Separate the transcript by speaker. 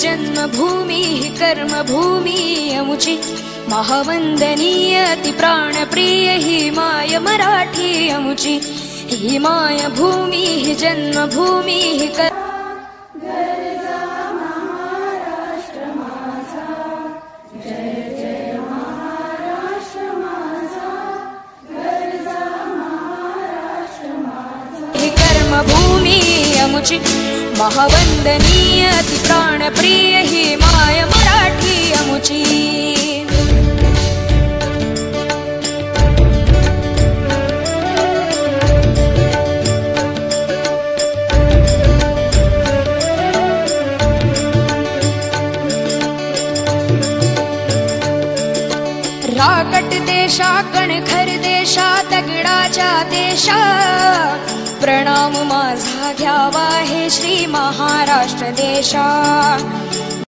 Speaker 1: जन्मभूमी कर्मभूमी अमुची महावंदनीय अति प्राणप्रिय ही माय मराठी अमुची ही माय भूमी ही जन्मभूमी ही कर्मभूमी अमुची महावंदनीय अति प्राणप्रिय ही माय मराठी अमुची राकट देशा कणखर देशा दगडाच्या देशा प्रणाम माझा घ्यावा हे श्री महाराष्ट्र देशा